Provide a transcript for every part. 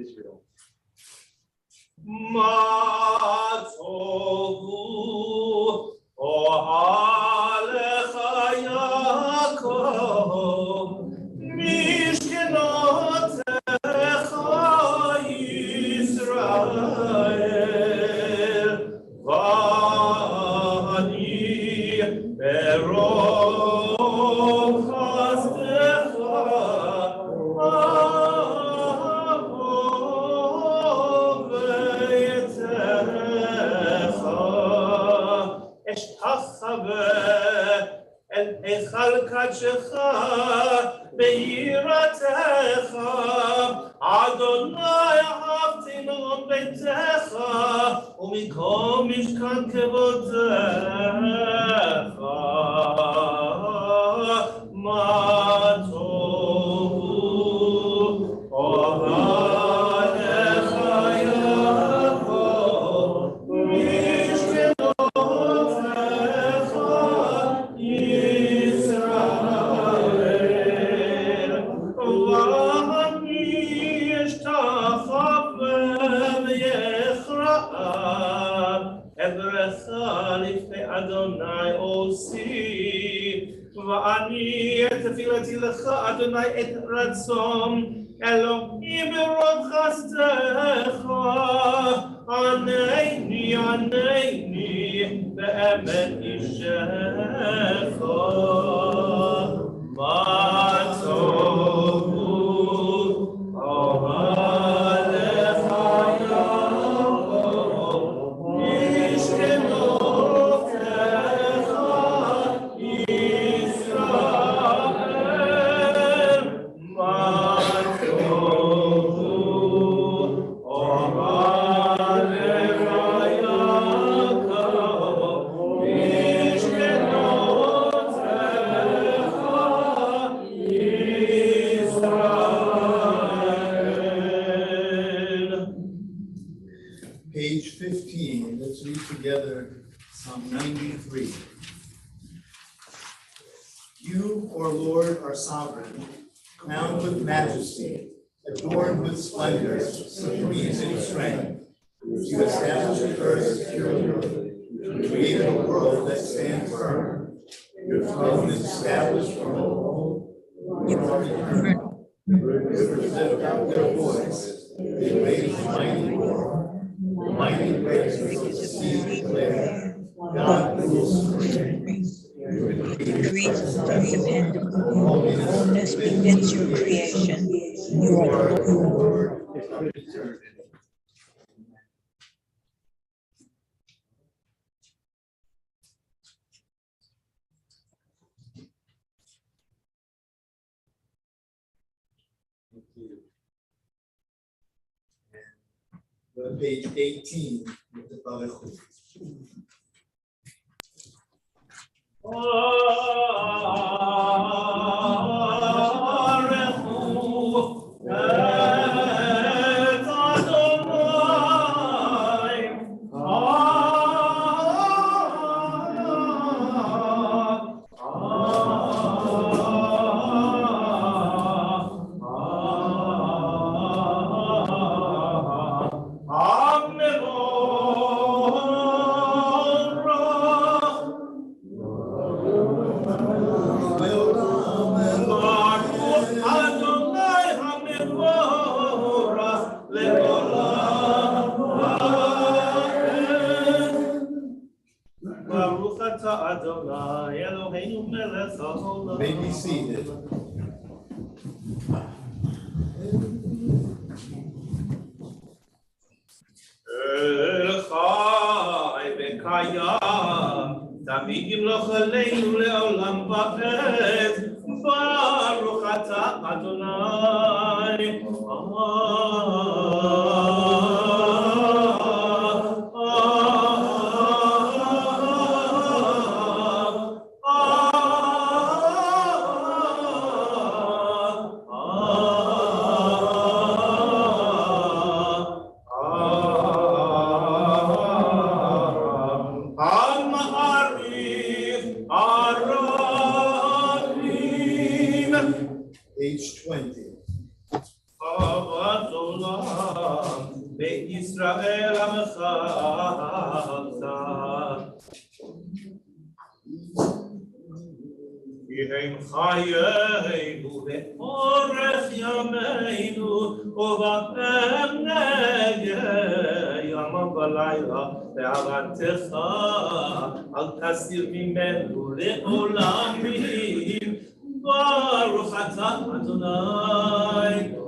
Israel. Page 15, let's read together Psalm 93. You, O Lord, are sovereign, crowned with majesty, adorned with splendor, supreme in strength. You established the earth securely, you created a world that stands firm. Your throne is established from old. You are eternal. The rivers lift up their voice, they raise mighty roar. The mighty grace of the sea declare, God rules supreme. Great and dependable. Holiness befits your creation. You are the Lord of eternity. Page 18 with the Barechut. May be seated. תמיד ימלוך עלינו לעולם ועד, ברוך אתה אדוני. Page 20. בית ישראל עמך יהי חיינו לאורך ימינו ובהם נגע יום ולילה באהבתך אל תסיר ממנו לעולמים ברוך אתה אדוני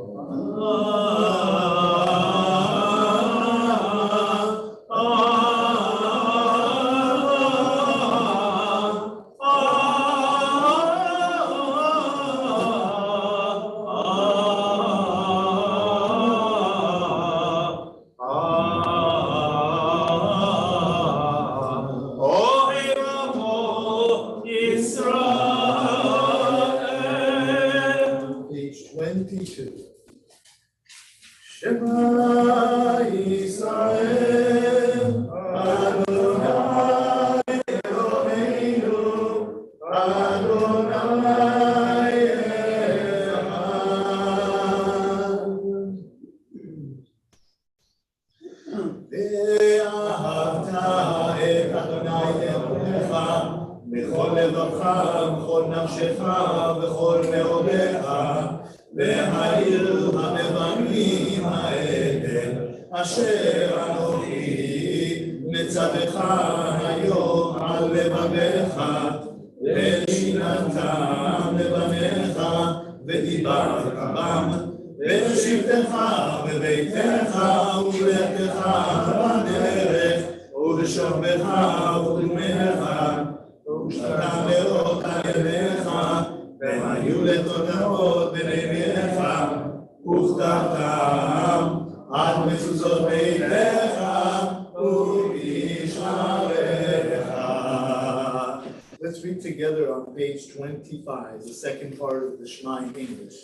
Let's read together on page 25, the second part of the Shema in English.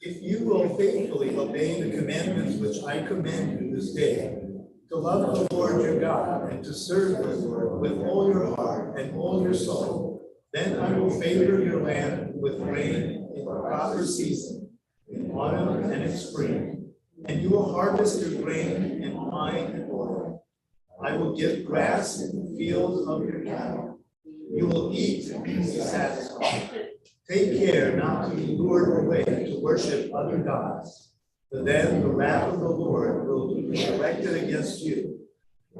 If you will faithfully obey the commandments which I command you this day, to love the Lord your God and to serve the Lord with all your heart and all your soul, then I will favor your land with rain in the proper season, in autumn and in spring, and you will harvest your grain and wine and oil. I will give grass in the fields of your cattle. You will eat and be satisfied. Take care not to be lured away to worship other gods, for then the wrath of the Lord will be directed against you.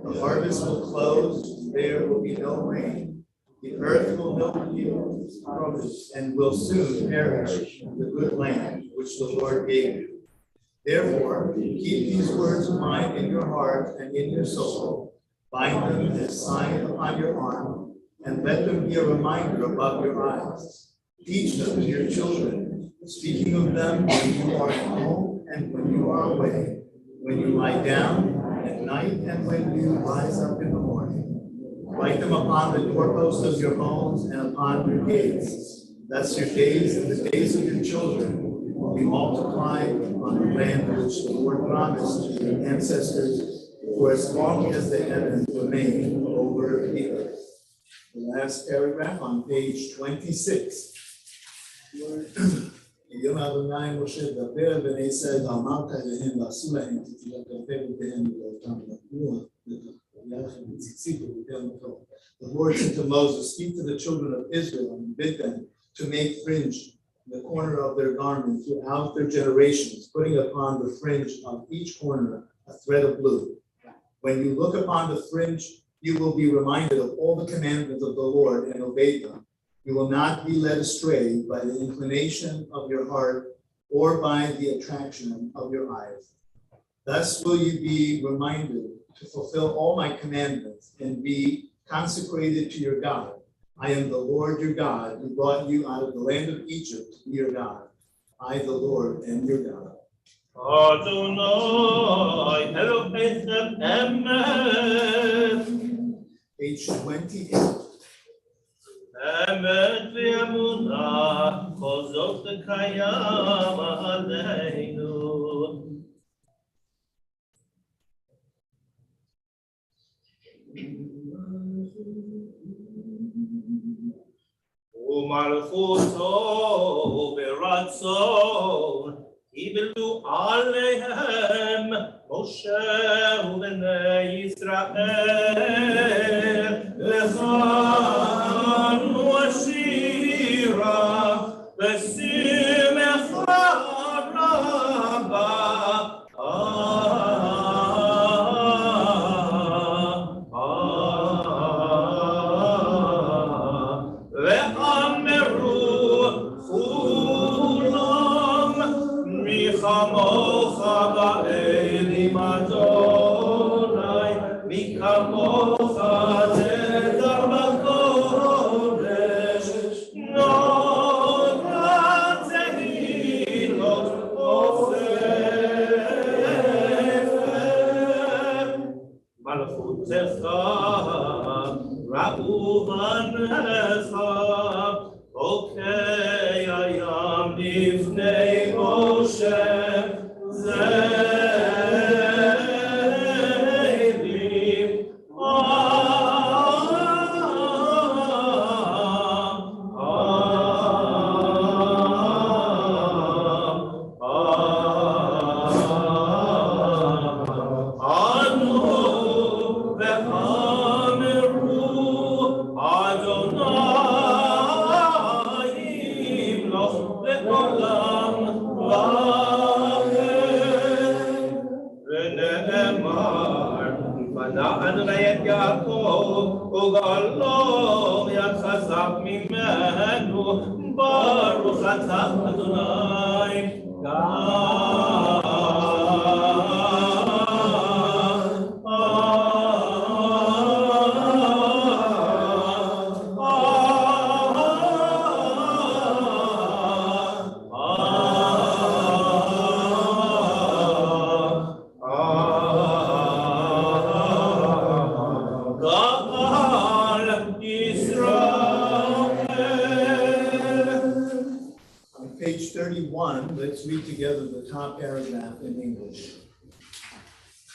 The harvest will close, there will be no rain. The earth will not yield produce and will soon perish the good land which the Lord gave you. Therefore, keep these words of mine in your heart and in your soul. Bind them as a sign upon your arm, and let them be a reminder above your eyes. Teach them to your children, speaking of them when you are at home and when you are away, when you lie down at night and when you rise up in the morning. Write them upon the doorposts of your homes and upon your gates. Thus your days and the days of your children will be multiplied on the land which the Lord promised to your ancestors for as long as the heavens remain over the earth. The last paragraph on page 26. יום אדוני משה דבר בני ישראל ואמרת אליהם ועשו להם תתלכלכם בהם ולאותם נתנו לכם בציצית ובדם אותו. The Lord said to Moses, speak to the children of Israel and bid them to make fringe in the corner of their garment throughout their generations, putting upon the fringe of each corner a thread of blue. When you look upon the fringe, you will be reminded of all the commandments of the Lord and obey them. You will not be led astray by the inclination of your heart or by the attraction of your eyes. Thus will you be reminded to fulfill all my commandments and be consecrated to your God. I am the Lord your God who brought you out of the land of Egypt to be your God. I, the Lord, am your God. Adonai, Elohim, Amen. Page 28. Amen, v'emunah, kol zot kayam aleinu. U'malchuto b'ratzon, Ibelu alehem Moshe ובני ישראל לך אנו השירה ושימך רבה ואמרו כולם מי כמוך באלים אדוני מי כמוך תדר בקודש נודע תהילות עופר מלכותך ראו בניך חוקי הים לפני משה זאבים וגלו יד חזק ממנו ברוך אתה אדוני Page 31, let's read together the top paragraph in English.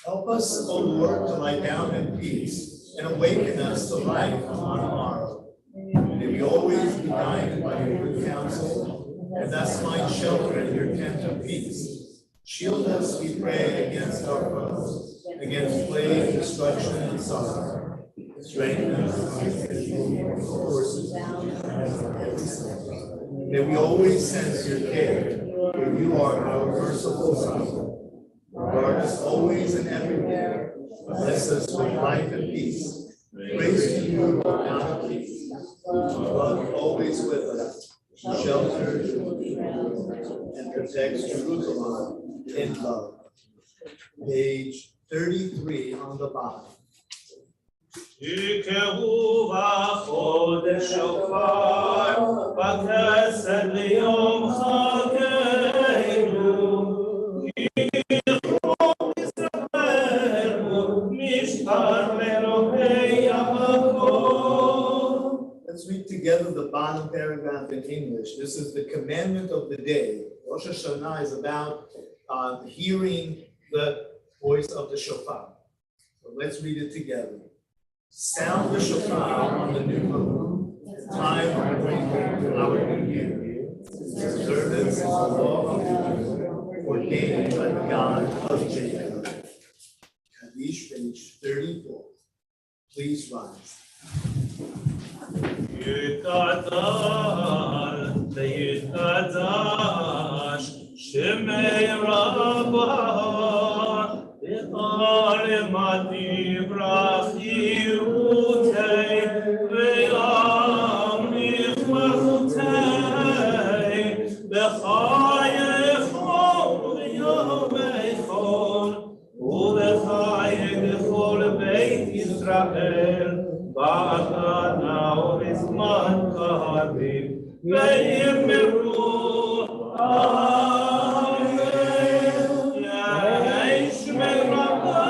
Help us, O Lord, to lie down in peace and awaken us to life on the morrow. May we always be guided by your good counsel and thus find shelter in your tent of peace. Shield us, we pray, against our foes, against plague, destruction, and sorrow. Strengthen us with forces. May we always sense your care, for you are our merciful Son. Guard us always and everywhere. Bless us with life and peace. Praise to you, O God of peace. Love always with us, who shelters and protects Jerusalem in love. Page 33 on the bottom. יקראו בחודש שופר, בכסת ליום חגנו, יזכרו ישראל משפט לאלוהי יעקב. Let's read together the bottom paragraph in English. This is the commandment of the day. Rosh Hashanah is about hearing the voice of the shofar. So let's read it together. Sound the shofar on the new moon, time of appointment to our new year. Observance is the law of God, ordained by the God of Jacob. Kaddish, page 34. Please rise. יתגדל ויתקדש שמי רבה ועלמתי ברכירותי וימליך מלכותי בחייכון ויומייכון ובחייך לכל בית ישראל בהגנה ובזמן קריב ויאמרו אמן יהי שמי רבה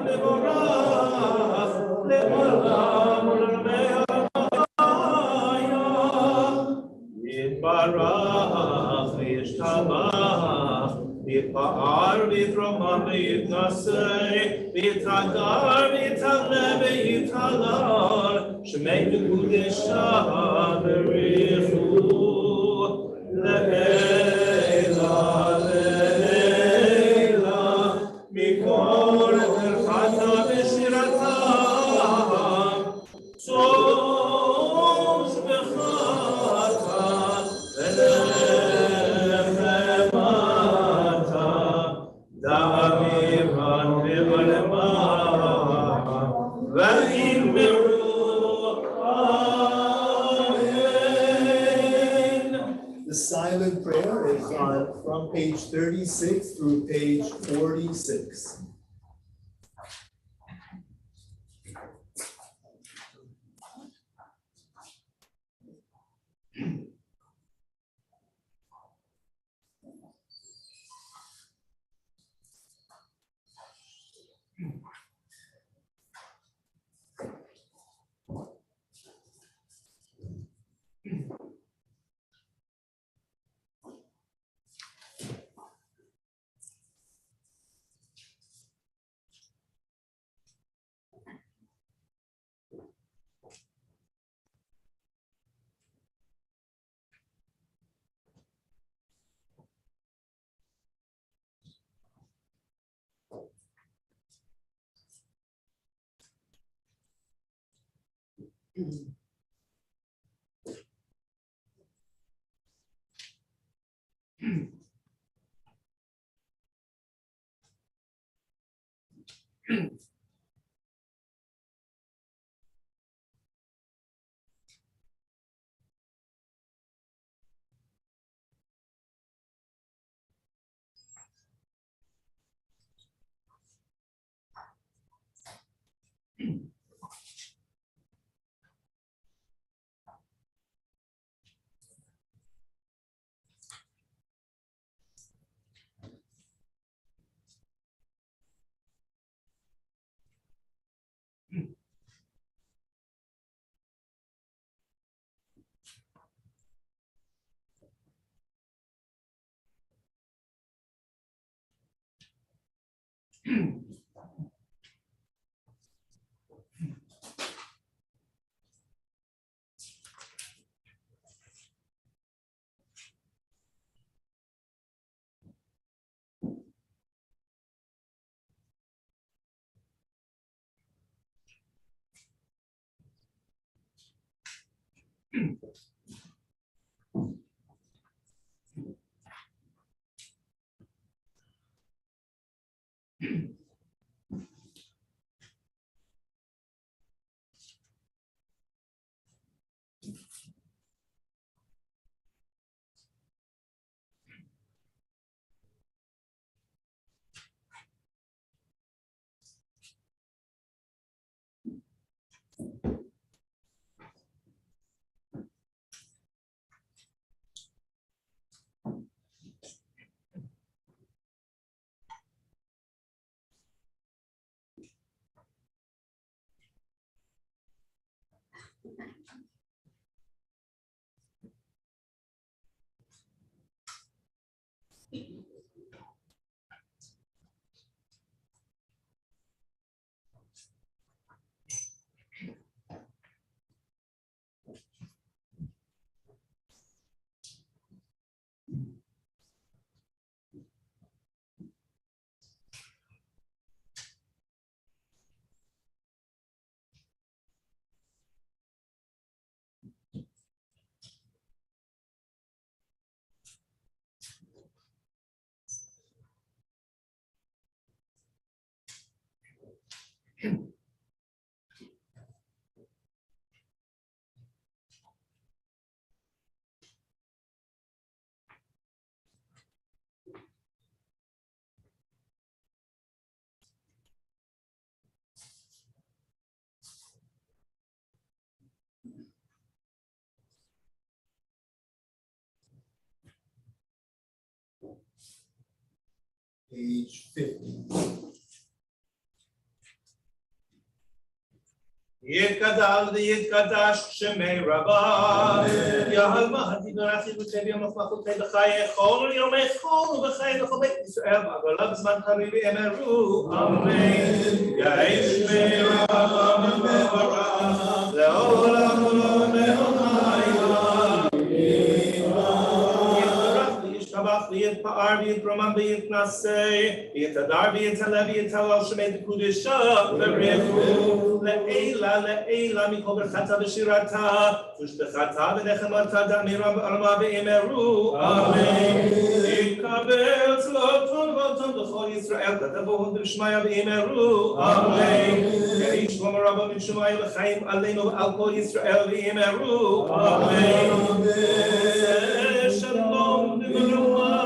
מבורך לעולם ולעולמי עולם יתברך וישתבח יתפאר ויתרומם ויתנשא ויתהדר ויתעלה ויתהלל שמי בקודשה בריחו לעילא לעילא מכל דאמירן ועלמה ואמרו אמן. The silent prayer is on from page 36 through page 46. Page 50. יתגדל ויתקדש שמי רבה, יהל מהדי ברחי וטבי המפמחותי בחיי כל יומי חול ובחיי לכל בית ישראל, ועגלה בזמן קריב אמרו, אמן. יהי שמי רבה ומברך, לעולם ולעולמי עולם. יתברך וישתבח ויתפאר ויתרומם ויתנשא ויתהדר ויתעלה ויתהלל שמי קודשה וברכו לעילה מכל ברכתה ושירתה ושבחתה ונחמתה דמירה בעלמה ואמרו אמן. יקבל צלותון ואותון בכל ישראל כתבוהו בשמיה ואמרו אמן. יהי שלום רבה מן שמיים וחיים עלינו ועל כל ישראל ואמרו אמן. שלום וברכה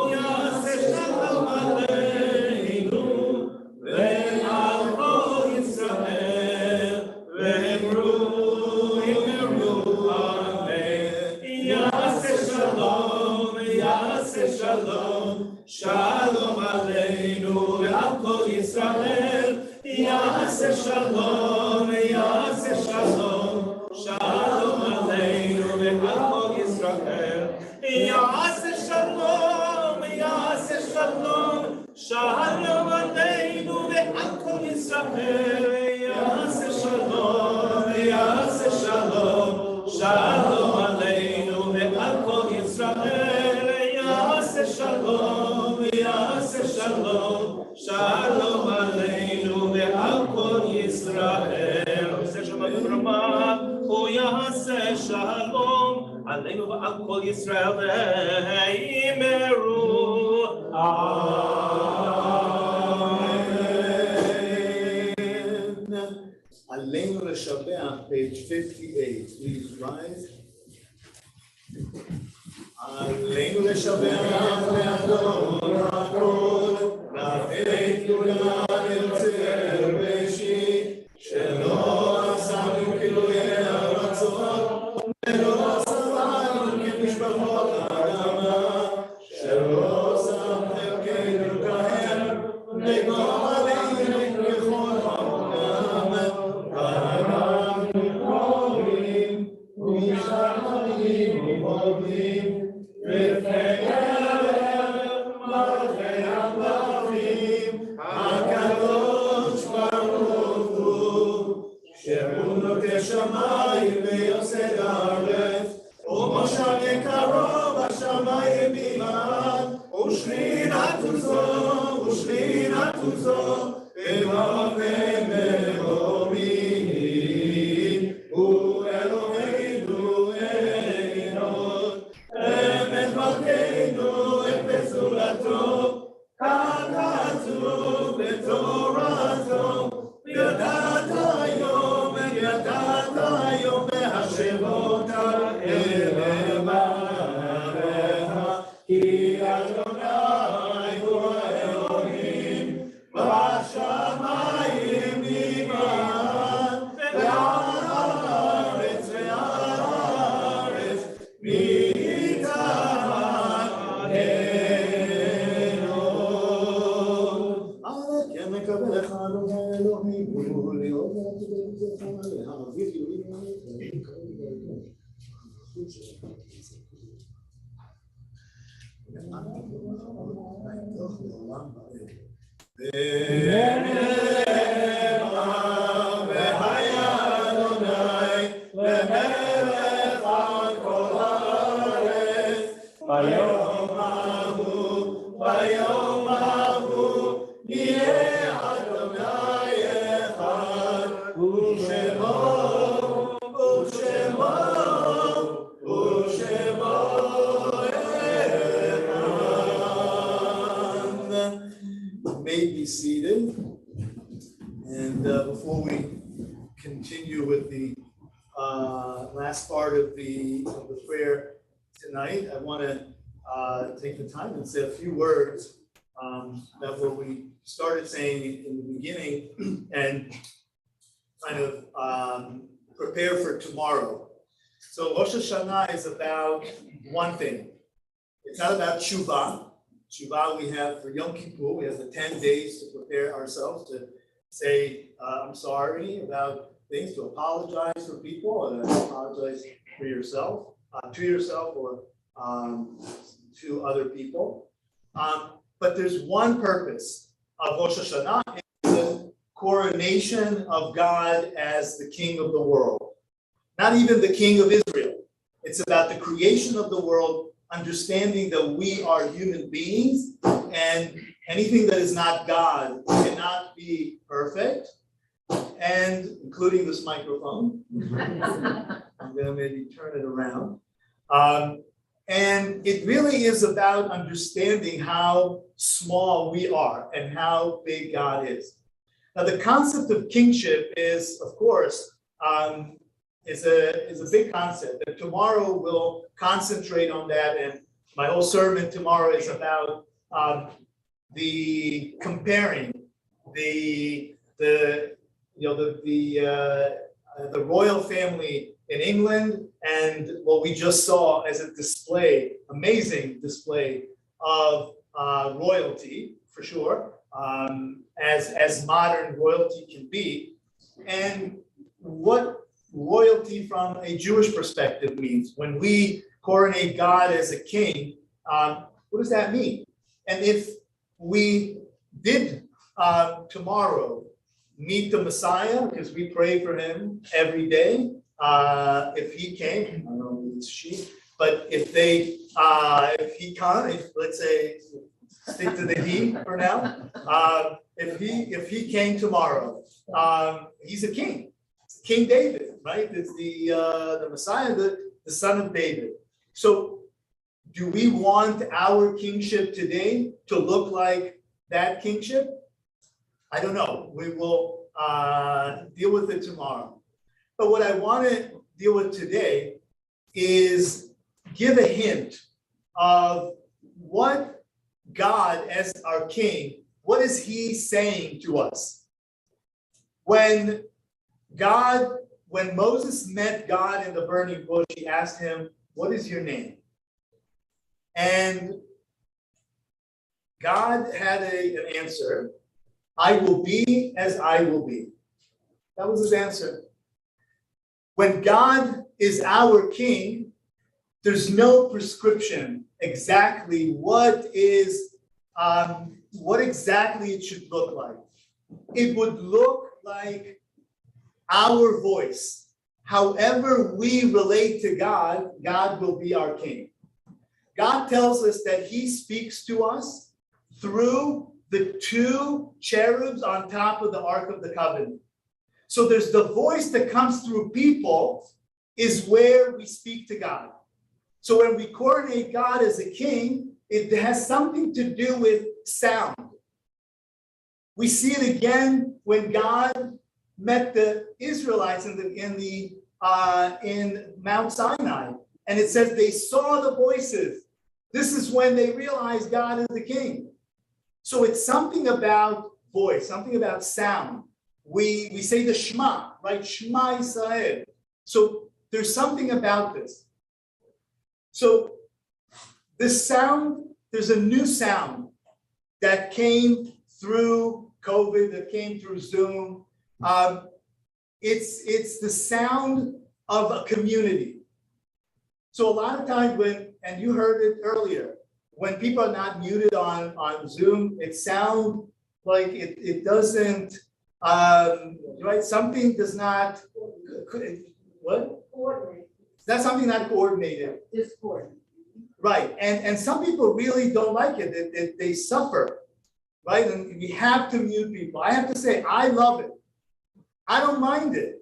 ויעשה שלום עלינו ועל כל ישראל ואמרו אמן. יעשה שלום שלום עלינו ועל כל ישראל יעשה שלום שלום עלינו ועל כל ישראל יעשה שלום שלום עלינו ועל כל ישראל יעשה שלום שלום עלינו ועל כל ישראל יעשה שלום שלום עלינו ועל כל ישראל. עושה שלום ברמה הוא יעשה שלום עלינו ועל כל ישראל ואמרו Amen. עלינו לשבח, page 58. Please rise. עלינו לשבח לאדון הכל, נפת כולה נרצה בראשית, שלא עשנו כילויי הרצון, ולא עשנו כמשפחות האדמה, שלא שם חלקנו כהם, וגום עלינו ככל העולם, ואנחנו קוראים ומשתחווים ומודים, הקדוש ברוך הוא שהוא נוטה שמיים ויוסד הארץ ומושב יקרו בשמיים ממעט ושכינת עוזו במרחם מרומים הוא אלוהינו אלוהינו אמת מלכנו את בסולתו ככתוב בתורתו וידעת היום והשבות אל מעריך כי אדוני הוא האלוהים בשמיים ממעט והארץ מקבל לך אדוני אלוהים ולראות להעביר יהודים והיה אדוני למלך על כל הארץ ביום ההוא יהיה אדוני אחד ושמו May be seated, and before we continue with the last part of the prayer tonight, I want to take the time and say a few words that what we started saying in the beginning and kind of prepare for tomorrow. So Rosh Hashanah is about one thing. It's not about Tshuva. Tshuva we have for Yom Kippur. We have the 10 days to prepare ourselves to say, I'm sorry about things, to apologize for people, or to apologize for yourself, to yourself or to other people. But there's one purpose of Rosh Hashanah, it's the coronation of God as the King of the world. Not even the King of Israel. It's about the creation of the world understanding that we are human beings and anything that is not God cannot be perfect, and including this microphone. I'm going to maybe turn it around. And it really is about understanding how small we are and how big God is. Now, the concept of kingship is, of course, is a big concept. And tomorrow we'll concentrate on that. And my whole sermon tomorrow is about the comparing the royal family in England and what we just saw as a display, amazing display of royalty, for sure, as modern royalty can be, and what royalty from a Jewish perspective means. When we coronate God as a king, what does that mean? And if we did tomorrow meet the Messiah, because we pray for him every day, if he came, I don't know if it's she, but if he can't, let's say, stick to the he for now, if he came tomorrow, he's a king, King David, right? It's the Messiah, the son of David. So do we want our kingship today to look like that kingship? I don't know. We will deal with it tomorrow. But what I want to deal with today is give a hint of what God, as our king, what is he saying to us? When Moses met God in the burning bush, he asked him, "What is your name?" And God had an answer. "I will be as I will be." That was his answer. When God is our king, there's no prescription exactly what exactly it should look like. It would look like our voice. However we relate to God, God will be our king. God tells us that he speaks to us through the two cherubs on top of the Ark of the Covenant. So there's the voice that comes through people is where we speak to God. So when we coronate God as a king, it has something to do with sound. We see it again when God met the Israelites in Mount Sinai, and it says they saw the voices. This is when they realized God is the king. So it's something about voice, something about sound. We say the Shema, right? Shema Yisrael. So there's something about this. So this sound, there's a new sound that came through COVID, that came through Zoom. It's the sound of a community. So a lot of times and you heard it earlier, when people are not muted on Zoom, it sounds like it doesn't, right? Something does not, what? Coordinate. That's something not coordinated. Discord. Right, and some people really don't like it. They suffer, right? And we have to mute people. I have to say, I love it. I don't mind it.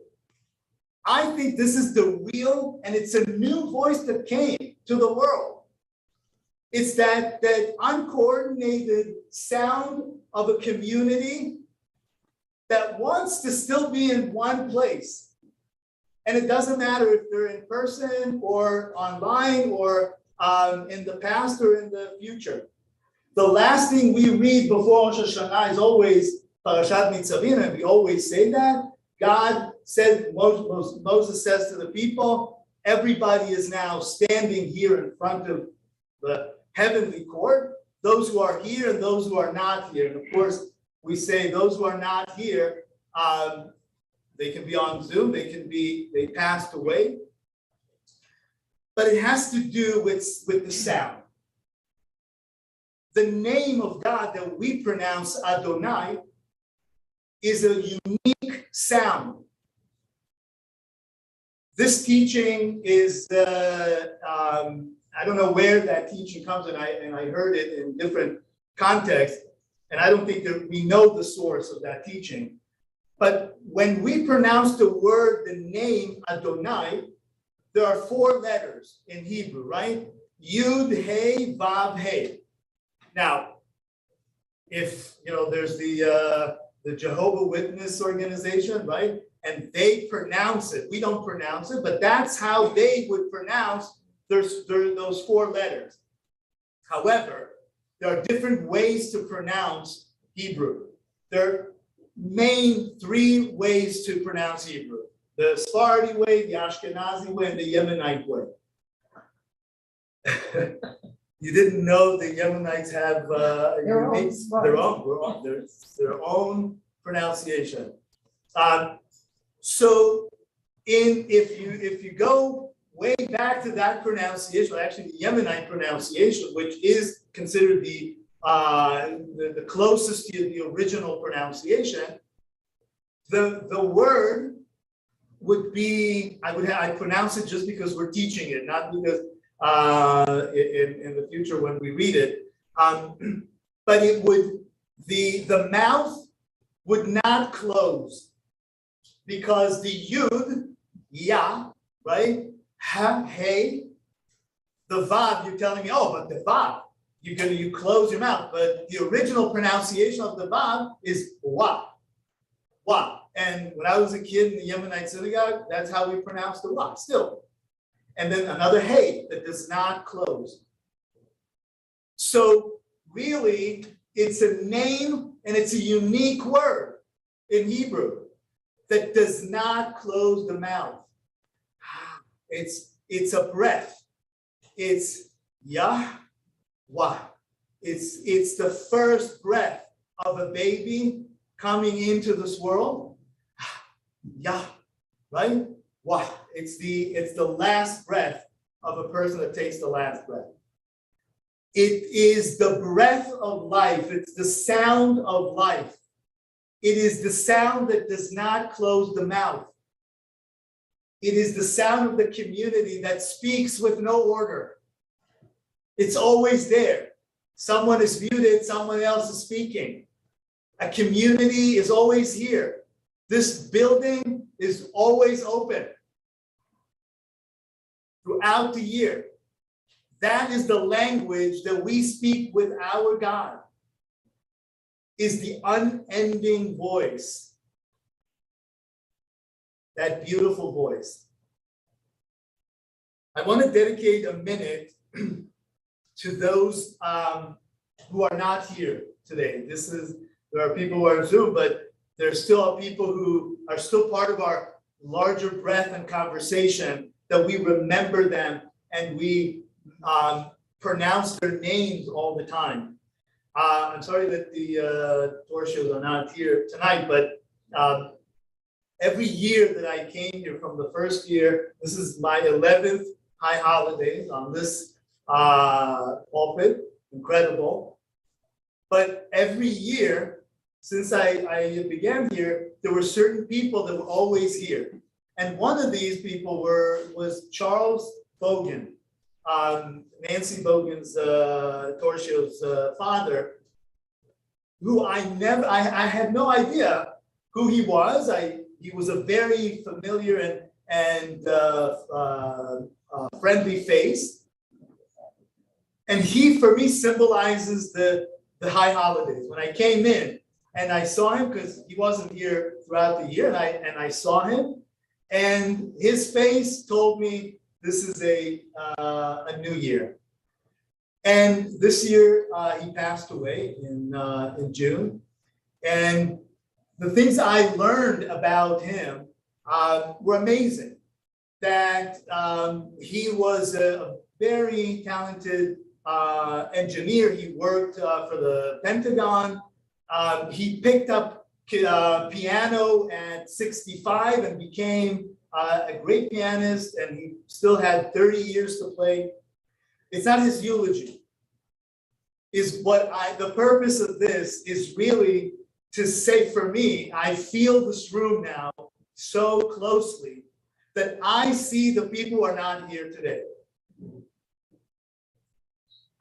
I think this is the real, and it's a new voice that came to the world. It's that uncoordinated sound of a community that wants to still be in one place. And it doesn't matter if they're in person or online or in the past or in the future. The last thing we read before Rosh Hashanah is always Parashat Nitzavim, and we always say that. God said, Moses says to the people, everybody is now standing here in front of the heavenly court, those who are here and those who are not here. And of course, we say those who are not here, they can be on Zoom, they passed away. But it has to do with the sound. The name of God that we pronounce Adonai is a unique sound. This teaching is I don't know where that teaching comes, and I heard it in different contexts, and I don't think that we know the source of that teaching. But when we pronounce the word, the name Adonai, there are 4 letters in Hebrew, right? Yud, Hey, Vav, Hey. Now, if there's the Jehovah Witness organization, right? And they pronounce it. We don't pronounce it, but that's how they would pronounce those 4 letters. However, there are different ways to pronounce Hebrew. There are main 3 ways to pronounce Hebrew: the Sephardi way, the Ashkenazi way, and the Yemenite way. You didn't know the Yemenites have their own pronunciation. So if you go way back to that pronunciation, actually the Yemenite pronunciation, which is considered the closest to the original pronunciation, the word would be, I pronounce it just because we're teaching it, not because in the future when we read it, but it would, the mouth would not close, because the yud, ya, right, ha, hey, the vav, you're telling me, oh, but the vav, you close your mouth, but the original pronunciation of the vav is wa, wa. And when I was a kid in the Yemenite synagogue, that's how we pronounce the wa still. And then another hey that does not close. So really, it's a name and it's a unique word in Hebrew that does not close the mouth. It's a breath. It's Yahweh. It's the first breath of a baby coming into this world. Yah, right? Wah. It's the last breath of a person that takes the last breath. It is the breath of life. It's the sound of life. It is the sound that does not close the mouth. It is the sound of the community that speaks with no order. It's always there. Someone is muted, someone else is speaking. A community is always here. This building is always open throughout the year. That is the language that we speak with our God, is the unending voice. That beautiful voice. I want to dedicate a minute to those who are not here today. There are people who are on Zoom, but there still are people who are still part of our larger breath and conversation, that we remember them and we pronounce their names all the time. I'm sorry that the Torshos are not here tonight, but every year that I came here, from the first year, this is my 11th high holidays on this pulpit, incredible. But every year, since I began here, there were certain people that were always here. And one of these people was Charles Bogan, Nancy Bogan's Torshio's father, who I had no idea who he was. He was a very familiar and friendly face. And he, for me, symbolizes the high holidays. When I came in and I saw him, because he wasn't here throughout the year, and I saw him, and his face told me this is a new year. And this year he passed away in June. And the things I learned about him were amazing. That he was a very talented engineer. He worked for the Pentagon. He picked up piano at 65 and became a great pianist, and he still had 30 years to play. It's not his eulogy. The purpose of this is really to say, for me, I feel this room now so closely that I see the people who are not here today.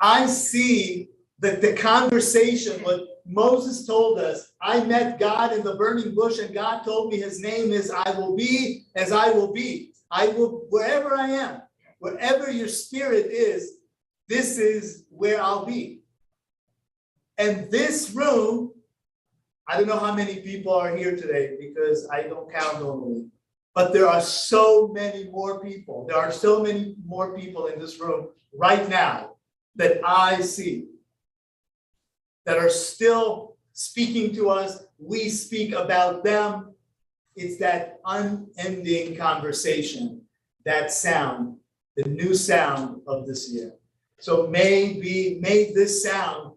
I see that the conversation, what Moses told us, I met God in the burning bush, and God told me his name is I will be as I will be. I will, wherever I am, wherever your spirit is, this is where I'll be. And this room, I don't know how many people are here today because I don't count normally, but there are so many more people. There are so many more people in this room right now that I see that are still speaking to us. We speak about them. It's that unending conversation, that sound, the new sound of this year. So may this sound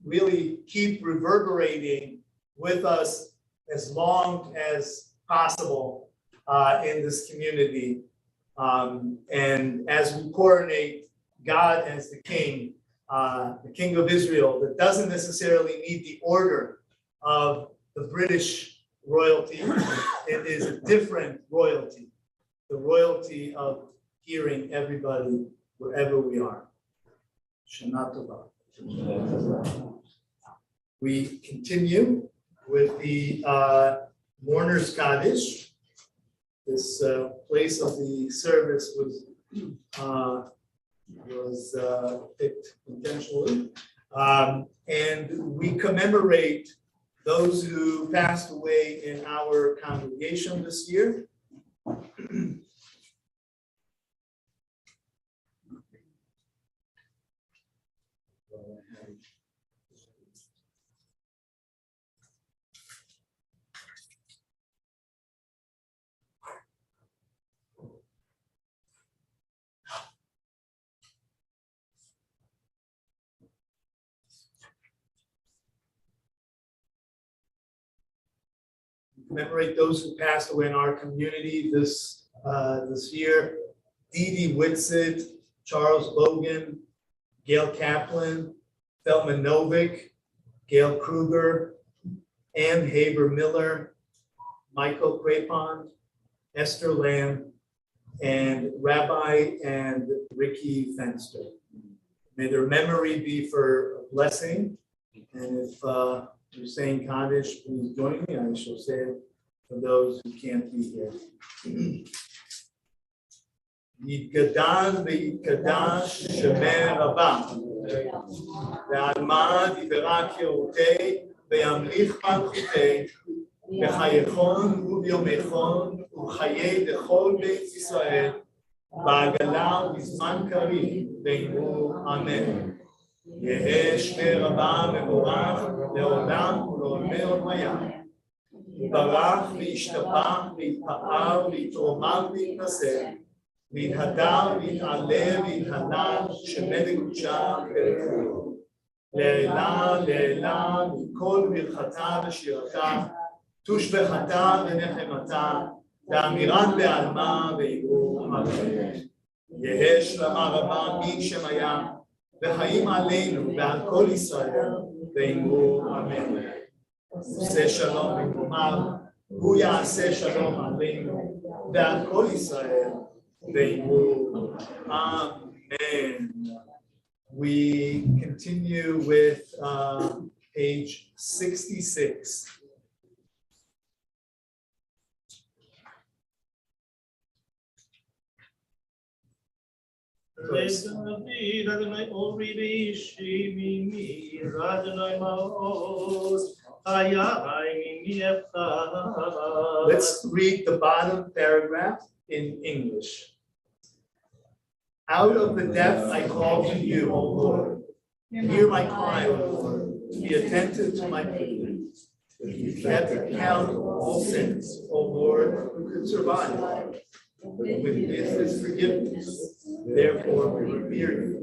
really keep reverberating with us as long as possible in this community. And as we coronate God as the King of Israel, that doesn't necessarily need the order of the British royalty. It is a different royalty, the royalty of hearing everybody wherever we are. Shana Tova. We continue with the Mourner's Kaddish. This place of the service was picked intentionally. And we commemorate those who passed away in our congregation this year. Commemorate those who passed away in our community this year. Dee Dee Whitsitt, Charles Logan, Gail Kaplan, Thelma Novick, Gail Kruger, Ann Haber Miller, Michael Crapon, Esther Lamb, and Rabbi and Ricky Fenster. May their memory be for a blessing. And if you're saying Kaddish, please join me. I shall say it for those who can't be here. Yitgadan v'yitgadash shemeh Rabba ve'alma diberat yerutei ve'yamlich malchutei v'chayechon u'yomechon u'chayei dechol beit Yisrael ba'agala u'bizman karim ve'imru amen. יהא שמי רבה מבורך לעולם ולעולמי עולמיה. יתברך וישתבח ויתפאר ויתרומם ויתנשא ויתהדר ויתעלה ויתהלל שמי לקודשה ולכבודו. לעילה לעילה מכל ברכתה ושירתה תושבחתה ונחמתה ואמירת בעלמא ואמרו אמן. יהא שלמה רבה מן שמיה וחיים עלינו ועל כל ישראל ואמרו אמן. עושה שלום במקומם, הוא יעשה שלום עלינו ועל כל ישראל ואמרו amen. We continue with page 66. Let's read the bottom paragraph in English. Out of the depth I call to you, O Lord. Hear my cry, O Lord. Be attentive to my plea. You kept account of all sins, O Lord, who could survive. With this is forgiveness. Therefore, we revere you.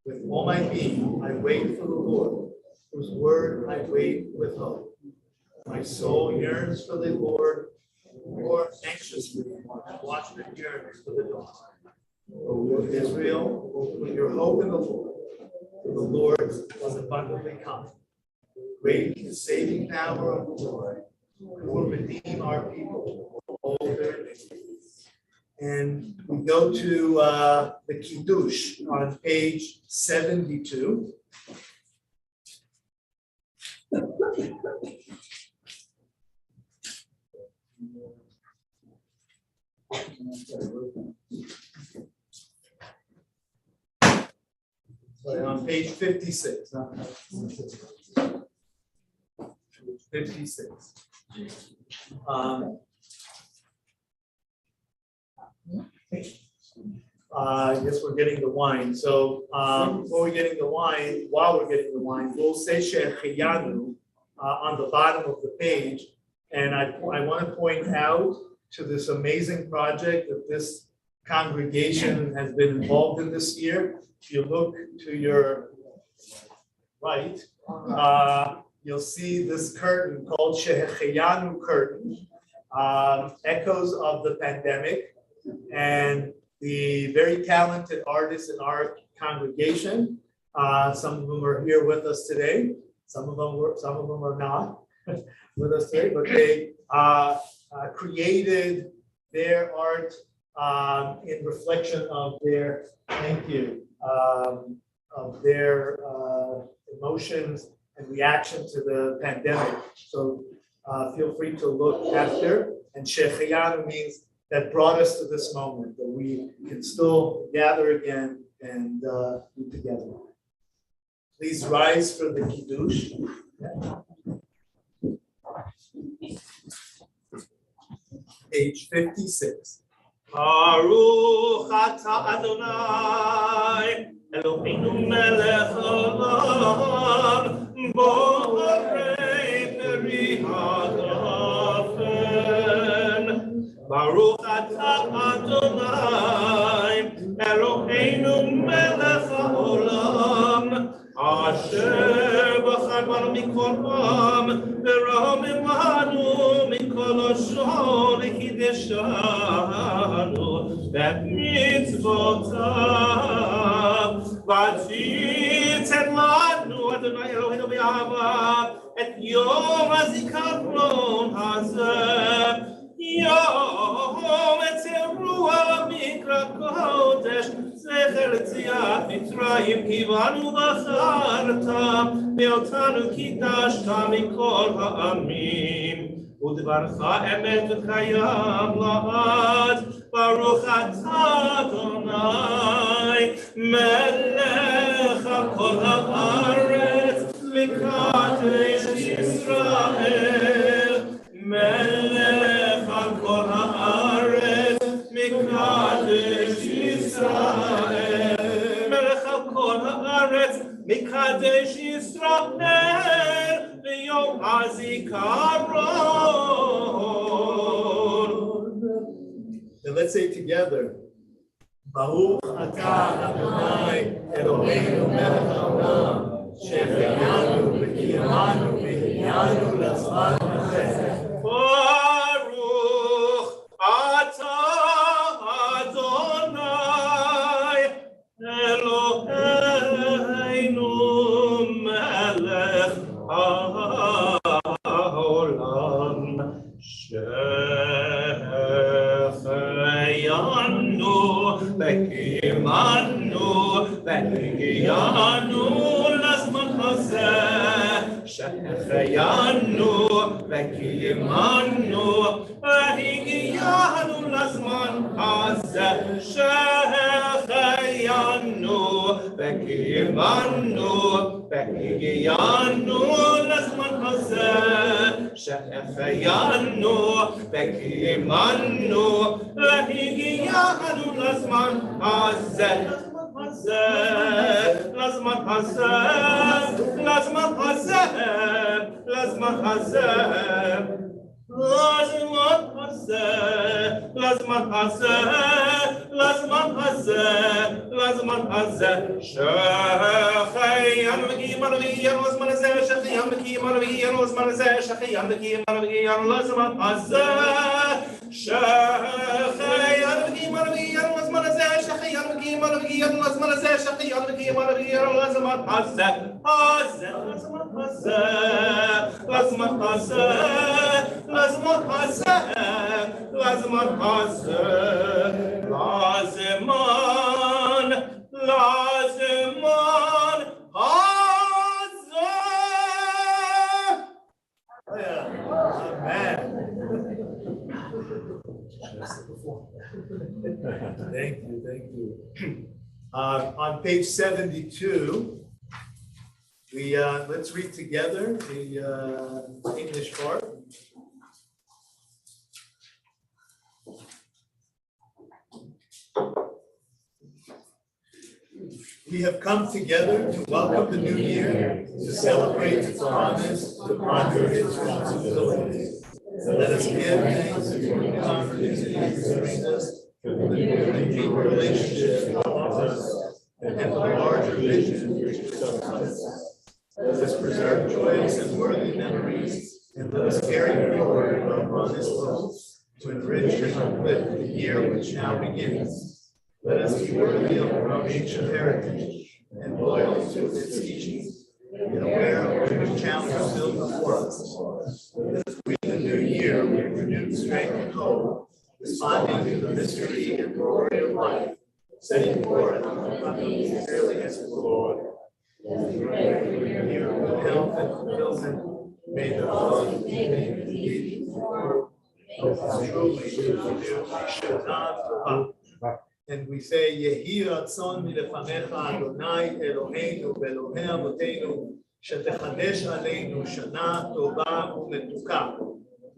With all my being, I wait for the Lord, whose word I wait with hope. My soul yearns for the Lord, more anxiously, watchfully yearns for the dawn. O Israel, put your hope in the Lord, for the Lord was abundantly kind. Great is the saving power of the Lord, who will redeem our people from all their iniquities. And we go to the Kiddush on page 72. Sorry, on page 56, not 56. I guess we're getting the wine. So before we're getting the wine, while we're getting the wine, we'll say Shehecheyanu on the bottom of the page. And I want to point out to this amazing project that this congregation has been involved in this year. If you look to your right, you'll see this curtain called Shehecheyanu curtain, echoes of the pandemic, and the very talented artists in our congregation. Some of them are here with us today. Some of them are not with us today, but they created their art in reflection of their, thank you, of their emotions and reaction to the pandemic. So feel free to look after. And Shehecheyanu means that brought us to this moment, that we can still gather again and be together. Please rise for the Kiddush. Page 56. Baruch atah Adonai, Eloheinu melech haolam, borei peri hagafen. Baruch atah Adonai, Eloheinu melech haolam, asher bachar banu mikol am, v'raham imanu mikol lashon v'kideshanu b'mitzvotav, v'tzitzet lanu Adonai Eloheinu b'ahava et yom hazikaron hazeh. Yom etzerua mikra kodesh zecher l'tziat mitzrayim kivanu v'charta ve'otanu kidashta mikol ha'amim udvarcha emet v'chayam la'ad baruch atah Adonai melech kol ha'aretz mikadesh Yisrael melech kol ha'aretz mikadesh Yisrael melech kol ha'aretz mikadesh Yisrael v'yom hazikaron. And let's say together, Baruch atah Adonai Eloheinu melech haolam, Shehecheyanu v'kiyamanu v'hinyanu l'zman hazeh. Baruch atah Adonai Eloheinu melech haolam, Shehecheyanu v'kiyamanu v'hinyanu l'zman hazeh. Shehecheyanu v'kiyamanu v'hinyanu l'zman hazeh. Shehecheyanu v'kiyamanu v'hinyanu l'zman hazeh. Shehecheyanu v'kiyamanu v'hinyanu l'zman hazeh. L'zman hazeh, l'zman hazeh, l'zman hazeh, l'zman hazeh, l'zman hazeh, l'zman hazeh, l'zman hazeh. Shehecheyanu v'kiyamanu v'hinyanu l'zman hazeh. Shehecheyanu v'kiyamanu v'hinyanu l'zman hazeh. Shehecheyanu v'kiyamanu v'hinyanu l'zman hazeh. Shehecheyanu v'kiyamanu v'hinyanu l'zman hazeh. Shehecheyanu v'kiyamanu v'hinyanu l'zman hazeh. Shehecheyanu v'kiyamanu v'hinyanu l'zman hazeh. L'zman hazeh, l'zman hazeh, l'zman hazeh, l'zman hazeh. Thank you. On page 72, let's read together the English part. We have come together to welcome the new year, to celebrate its promise, to ponder its responsibilities. Let us give thanks for the opportunities that bring us to the new and deep relationship with us and the larger vision which is of us. Let us preserve joyous and worthy memories, and let us carry forward our promised hopes to enrich and uplift the year which now begins. Let us be worthy of our ancient heritage and loyal to its teachings, and aware of the challenges still before us. Let us greet the new year with renewed strength and hope, responding to the mystery and glory of life, setting forth sincerely as the Lord. As we pray for your year of good health and fulfillment, may the Lord indeed truly to the new Hashanah. And we say, Yehi Ratzon milefanecha Adonai Eloheinu ve'Elohei Avotenu, shetechadesh aleinu shana tova u'metuka.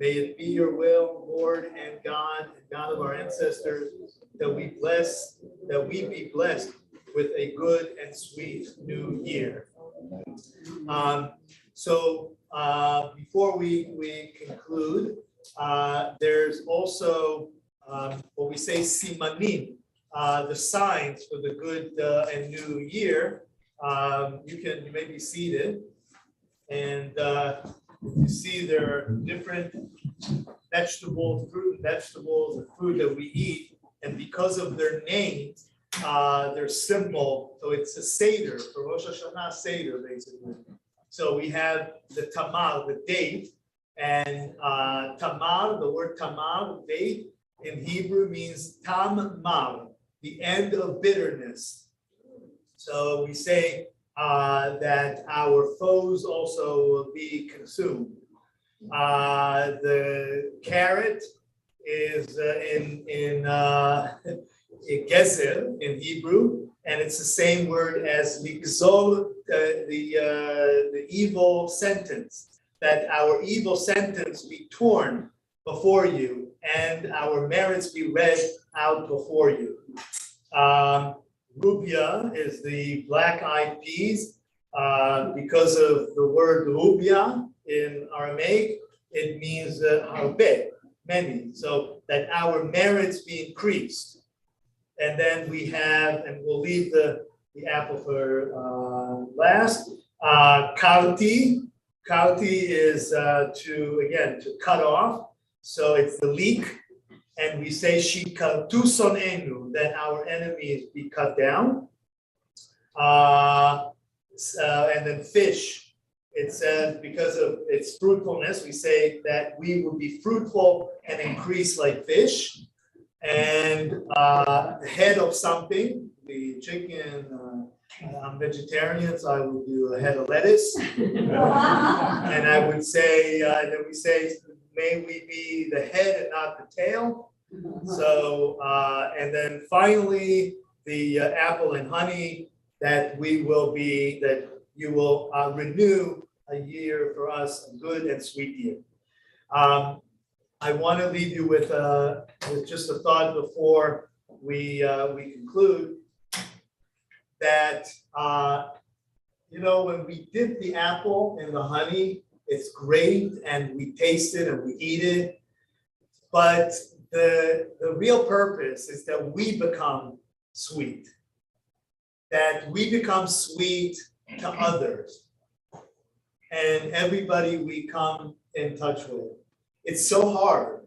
May it be your will, Lord and God of our ancestors, that we be blessed with a good and sweet new year. Before we conclude, there's also what we say simanim. The signs for the good and new year. You may be seated, and you see there are different vegetables, fruit and vegetables, and food that we eat, and because of their names, their symbol. So it's a seder for Rosh Hashanah seder, basically. So we have the tamar, the date, and tamar. The word tamar, date, in Hebrew means tam-mar, the end of bitterness. So we say that our foes also will be consumed. The carrot is in gezer in Hebrew, and it's the same word as ligzol, the evil sentence, that our evil sentence be torn before you, and our merits be read out before you. Rubia is the black-eyed peas. Because of the word rubia in Aramaic, it means harbe, many, so that our merits be increased. And then we have, and we'll leave the apple for last, kauti. Kauti is to cut off. So it's the leek, and we say shikatu sonenu, that our enemies be cut down. And then fish, it says because of its fruitfulness, we say that we will be fruitful and increase like fish. And the head of something, the chicken, I'm vegetarian, so I would do a head of lettuce. And I would say, then we say, may we be the head and not the tail. So, and then finally, the apple and honey, that we will be, that you will renew a year for us, a good and sweet year. I want to leave you with just a thought before we conclude, that when we dip the apple in the honey, it's great and we taste it and we eat it, but the real purpose is that we become sweet, that we become sweet to others and everybody we come in touch with. It's so hard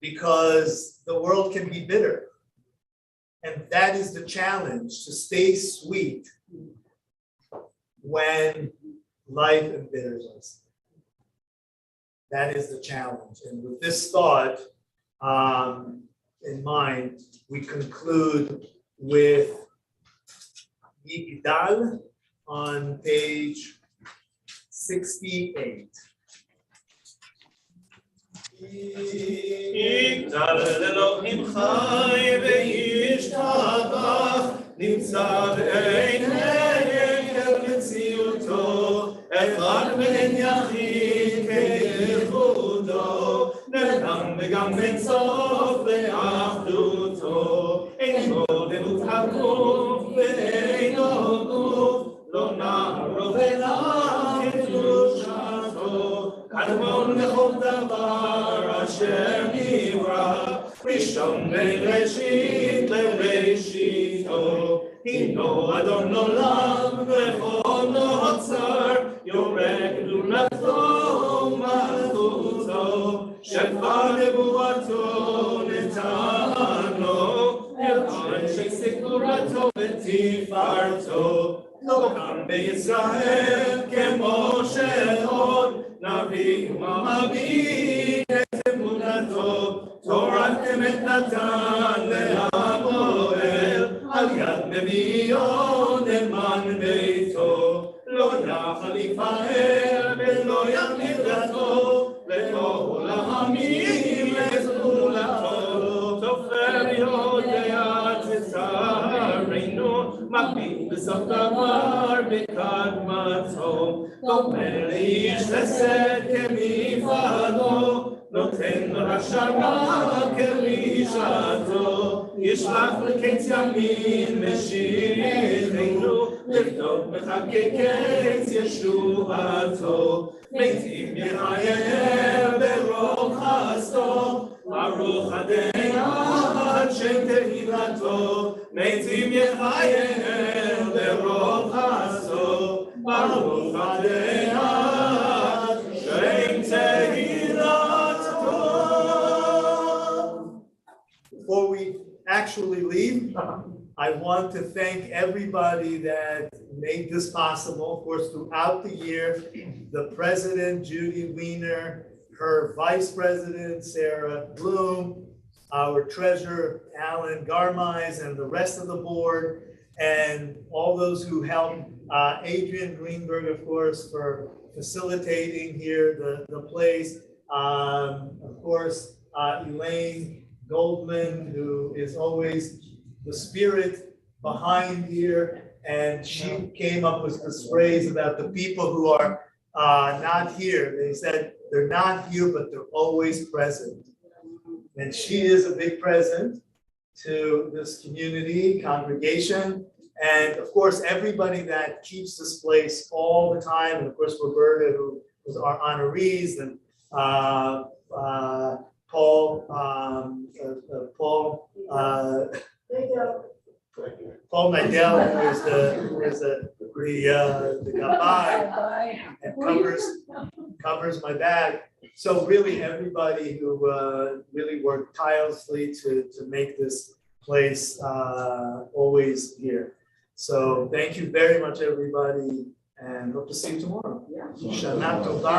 because the world can be bitter, and that is the challenge, to stay sweet when life embitters us. That is the challenge. And with this thought in mind, we conclude with Yigdal on page 68. יגדל אלוהים חי וישתבח, נמצא ואין עקר מציאותו, אחד ואין יחיד כייחודו, נעלם וגם אין סוף לאחדותו, אין גודלות הגוף ואינו גוף, לא נערוך אליו קדושתו, קדמון לכל דבר אשר נברא, ראשון בראשית לראשיתו, הינו אדון עולם וכל נוצר, יורה גדולתו ומלכותו, שכבר נבואתו נתן לו, אנשי סגורתו ותפארתו, לא קם בישראל כמו של עוד, נביא ומביא את אמונתו, תורת אמת נתן להמואל, על יד מביאו נאמן ביתו, לא נחל יפאר ולא ימליך דתו, לכל העמים לזולתו, תופר יודע תצערנו, מקביל בסוף דבר בקדמתו, אומר לאיש חסד כמפעלו, נותן הכשרה כרישתו, ישלח לקץ ימין משיחנו, לבדוק מחכה קץ ישועתו, מתים יחיה ברוב חסדו, ברוך הדיין שם תהילתו, מתים יחיה ברוב חסדו, ברוך הדיין שם תהילתו. Before we actually leave, I want to thank everybody that made this possible. Of course, throughout the year, the president, Judy Wiener, her vice president, Sarah Bloom, our treasurer, Alan Garmise, and the rest of the board, and all those who helped. Adrian Greenberg, of course, for facilitating here the place. Of course, Elaine Goldman, who is always the spirit behind here, and she came up with this phrase about the people who are not here. They said they're not here, but they're always present. And she is a big present to this community, congregation, and of course, everybody that keeps this place all the time, and of course, Roberta, who was our honorees, and Paul Nidell, who is the gabbai, and covers my bag. So really, everybody who really worked tirelessly to make this place always here. So thank you very much, everybody, and hope to see you tomorrow. Shana Tova.